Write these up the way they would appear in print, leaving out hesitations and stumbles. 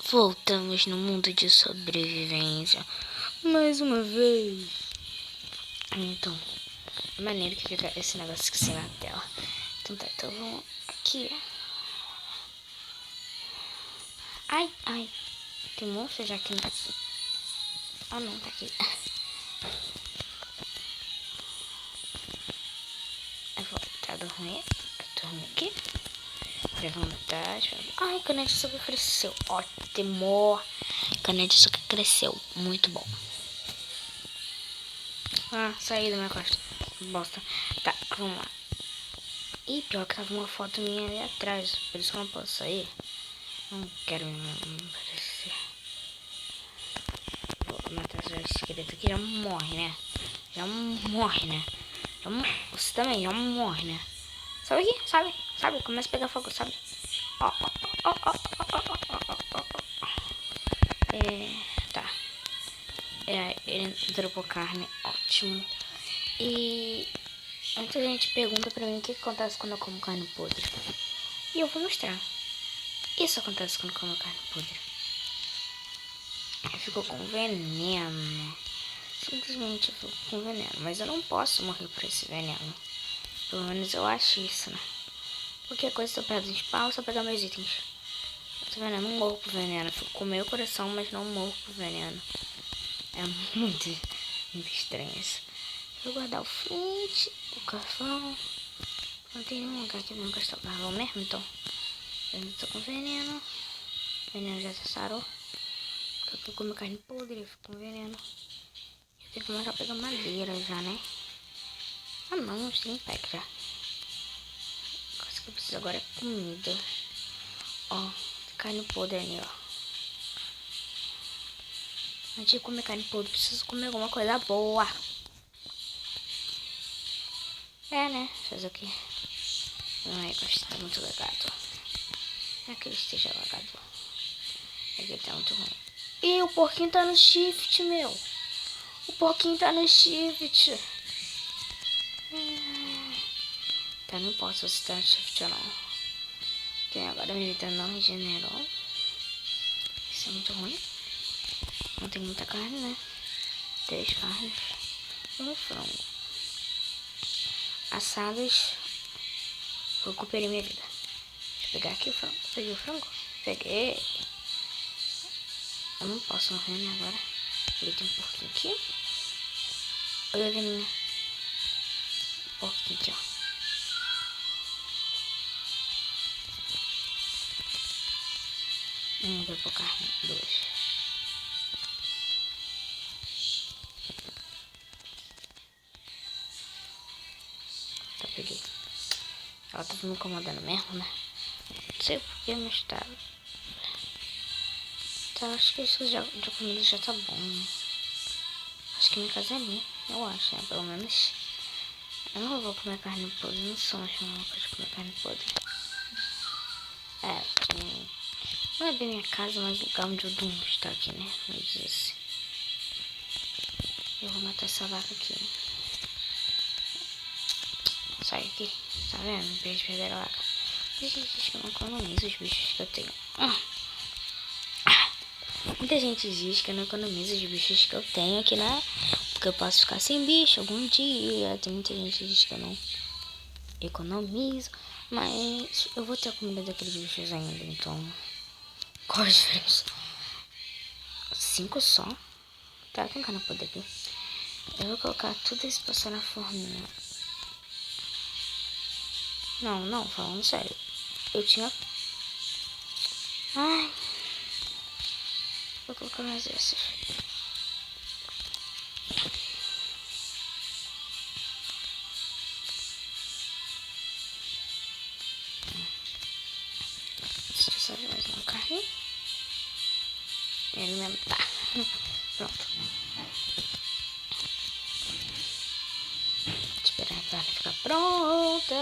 Voltamos no mundo de sobrevivência mais uma vez. Então, maneiro que fica esse negócio aqui na tela. Então tá, então vamos aqui. Ai, tem monstro já aqui. Ah não, tá aqui. Eu vou dormir aqui. Levantar. Ai, cana de açúcar cresceu. Ótimo. Cana de açúcar cresceu. Muito bom. Ah, saí da minha costa. Bosta. Tá, vamos lá. Ih, pior que tava uma foto minha ali atrás. Por isso que eu não posso sair. Não quero me aparecer. Vou matar essa esqueleto aqui. Já morre, né? Você também já morre, né? Sabe aqui? Sabe? Começa a pegar fogo, sabe? Ó. Tá. Ele dropou carne. Ótimo. E muita gente pergunta pra mim o que acontece quando eu como carne podre. E eu vou mostrar. Isso acontece quando eu como carne podre. Eu fico com veneno. Simplesmente eu fico com veneno. Mas eu não posso morrer por esse veneno. Pelo menos eu acho isso, né? Qualquer coisa se eu pego os paus, só pegar meus itens. Tá vendo? Eu não morro por veneno. Eu fico com o meu coração, mas não morro por veneno. É muito estranho isso. Vou guardar o flint, o carvão. Não tem nenhum lugar que eu não gastar o carvão mesmo, então. Eu não tô com veneno. O veneno já sarou. Porque eu como carne podre, eu fico com veneno. Eu tenho que começar a pegar madeira já, né? Ah não, tem pack já. A coisa que eu preciso agora é comida. Ó, carne podre ali, ó. Antes de comer carne podre, preciso comer alguma coisa boa. É, né? Fazer o quê? Não é que está muito lagado. Não é que ele esteja lagado. É que ele tá muito ruim. Ih, o porquinho tá no shift, meu. O porquinho tá no shift. Tá, não posso se tá no shift ou não. Tem agora a minha não regenerou. Isso é muito ruim. Não tem muita carne, né? 3 carnes. Um frango. Assadas. Eu recuperei minha vida. Deixa eu pegar aqui o frango. Peguei o frango? Peguei. Eu não posso morrer, né, agora. Ele tem um porquinho aqui. Olha a veninha. Porquinho aqui, ó. Deu pra carne. 2. Tá, peguei. Ela tava me incomodando mesmo, né? Não sei porquê, mas tá. Tá, acho que isso de comida já tá bom, né? Acho que minha casa é ali. Eu acho, né? Pelo menos. Eu não vou comer carne podre. Não sou mais louca de comer carne podre. Não é bem minha casa, mas o lugar onde eu durmo está aqui, né? Vamos dizer assim. Eu vou matar essa vaca aqui. Sai aqui. Tá vendo? Pra eles perderam a vaca. Muita gente diz que eu não economizo os bichos que eu tenho. Muita gente diz que eu não economizo os bichos que eu tenho aqui, né? Porque eu posso ficar sem bicho algum dia. Tem muita gente que diz que eu não economizo. Mas eu vou ter a comida daqueles bichos ainda, então. Qual a diferença? 5 só? Tá, com cana podre aqui. Eu vou colocar tudo isso pra passar na forminha. Não, falando sério. Eu tinha. Ai. Vou colocar mais essas. Deixa eu só ver mais uma carne. E alimentar. Pronto. Esperar a carne ficar pronta.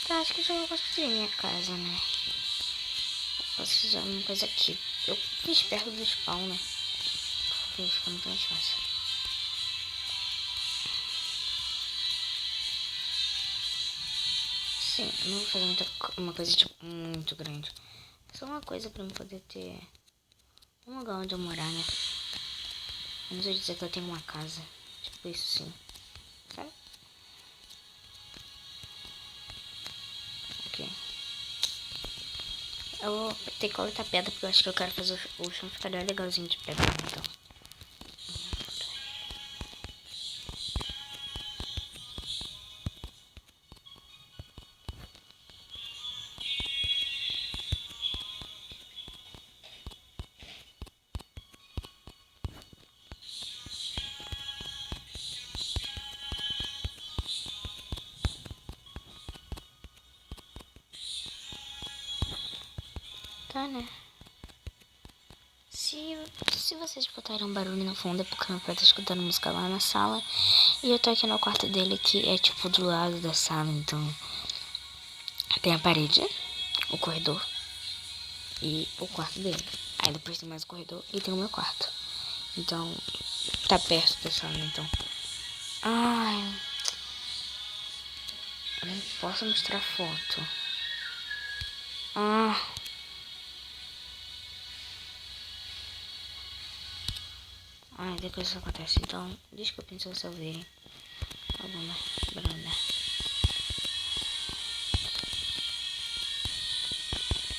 Tá, acho que já vou construir minha casa, né? Posso fazer uma coisa aqui. Eu fiz perto do spawn, né? Porque fica muito mais fácil. Sim, eu não vou fazer uma coisa tipo muito grande. Só uma coisa pra eu poder ter um lugar onde eu morar, né? Eu não sei dizer que eu tenho uma casa. Tipo isso sim. Sabe? Ok. Eu vou ter que coletar pedra porque eu acho que eu quero fazer o chão ficar legalzinho de pedra, então. Tá, né? Se vocês botarem um barulho no fundo é porque meu pai tá escutando música lá na sala. E eu tô aqui no quarto dele que é tipo do lado da sala, então tem a parede, o corredor e o quarto dele. Aí depois tem mais o corredor e tem o meu quarto. Então tá perto da sala, então. Ai, não posso mostrar foto. Ah. Ai, depois isso acontece. Então, desculpem se vocês ouvirem alguma barulho.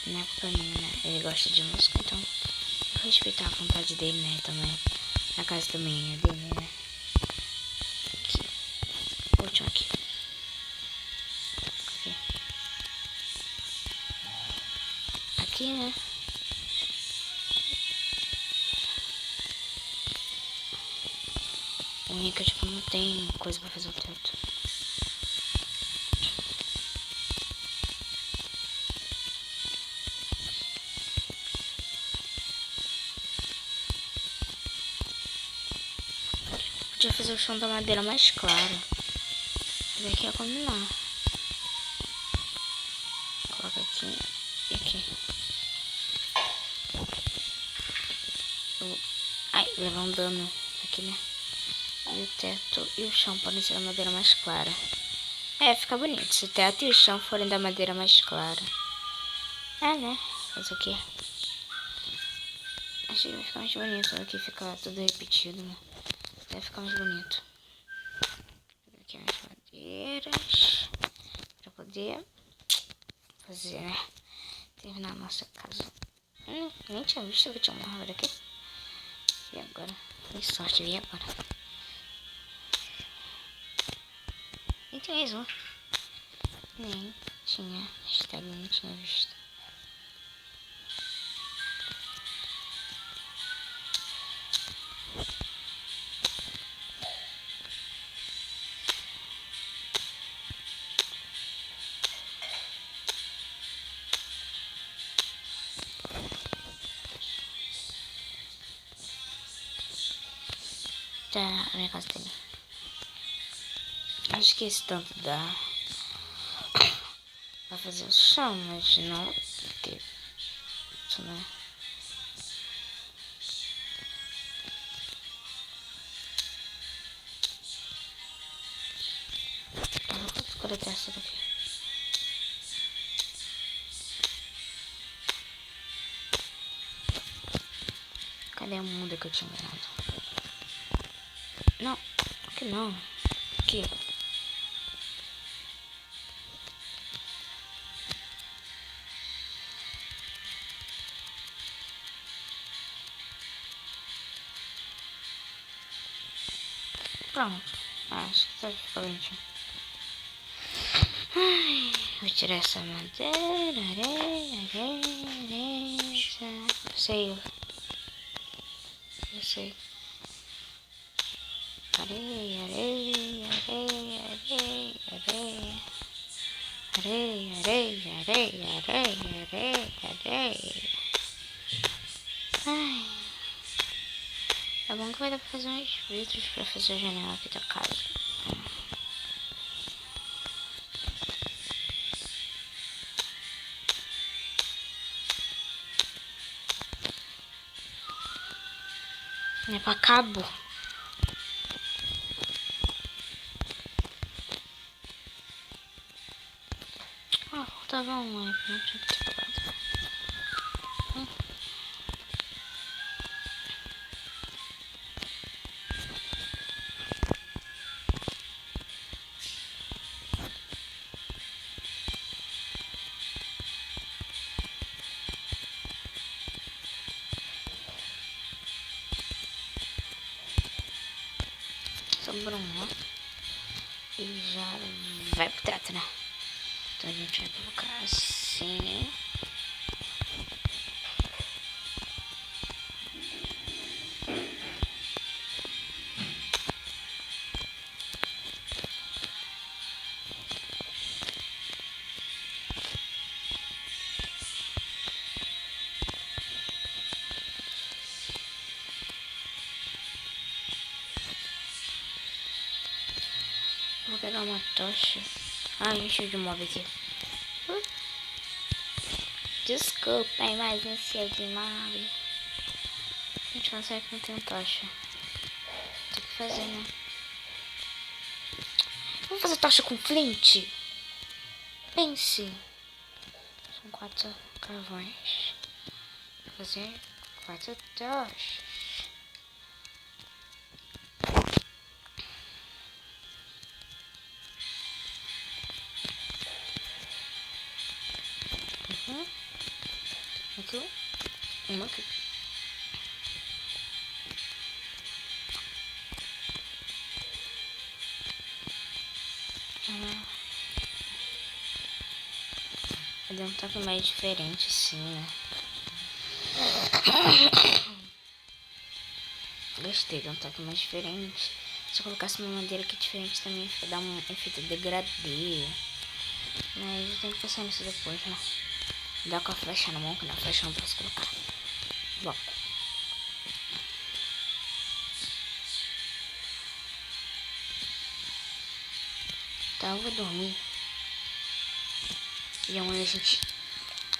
Não é culpa minha, né? Ele gosta de música, então vou respeitar a vontade dele, né? Também. A casa também é dele, né? Aqui. O último aqui. Aqui. Aqui, né? O único, tipo, não tem coisa pra fazer o teto. Podia fazer o chão da madeira mais claro. Mas aqui ia combinar. Coloca aqui e aqui. Ai, levar um dano aqui, né? E o teto e o chão podem ser da madeira mais clara. É, fica bonito. Se o teto e o chão forem da madeira mais clara. É, né? Fazer o quê? Acho que vai ficar mais bonito. Aqui fica tudo repetido, né? Vai ficar mais bonito. Aqui as madeiras. Pra poder fazer, né? Terminar a nossa casa. Nem tinha visto que tinha uma árvore aqui. E agora? Que sorte, vi agora. Nem tinha isso. Nem tinha. Hashtag nem tinha visto. Tá, a minha casa também. Acho que esse tanto dá pra fazer o chão, mas não ter. Isso não é. Eu vou coletar essa daqui. Cadê a muda que eu tinha ganhado? Não, aqui não. Aqui. Pronto. Acho que tá diferente. Ai, vou tirar essa madeira. Areia. Sei. Eu sei. Areia. Ai. É bom que vai dar pra fazer uns vidros pra fazer a janela aqui da casa. Não é pra cabo. Ah, faltava um aí, não tinha que ter pagado. sobrou uma. E já vai pro trato, né? Então a gente vai colocar assim. Vou pegar uma tocha. Encheu de mob aqui. Desculpem, mas encheu de mob. Gente, não sei que não tem tocha. Tem que fazer, né? Vamos fazer tocha com flint? Pense. São 4 carvões. Vou fazer 4 tochas. Aqui. Uma aqui. Deu um toque mais diferente, assim, né? Gostei, deu um toque mais diferente. Se eu colocasse uma madeira aqui diferente também, ia dar um efeito degradê. Mas eu tenho que pensar nisso depois, né? Dá com a flecha na mão, que na flecha eu não posso colocar bloco. Tá, eu vou dormir. E amanhã a gente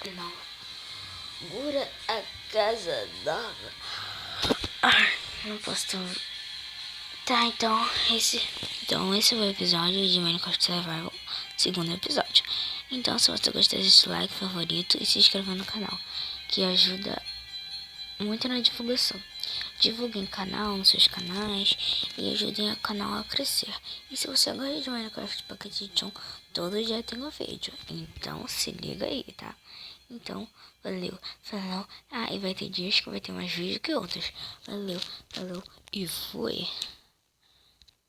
inaugura a casa nova. Não posso tão... Tá, então esse foi o episódio de Minecraft Survival, segundo episódio. Então, se você gostou, deixe like, favorito e se inscreva no canal, que ajuda muito na divulgação. Divulguem o canal nos seus canais e ajudem o canal a crescer. E se você gosta de Minecraft Pocket Edition, todo dia tem um vídeo. Então se liga aí, tá? Então, valeu, falou. E vai ter dias que vai ter mais vídeos que outros. Valeu, falou e fui.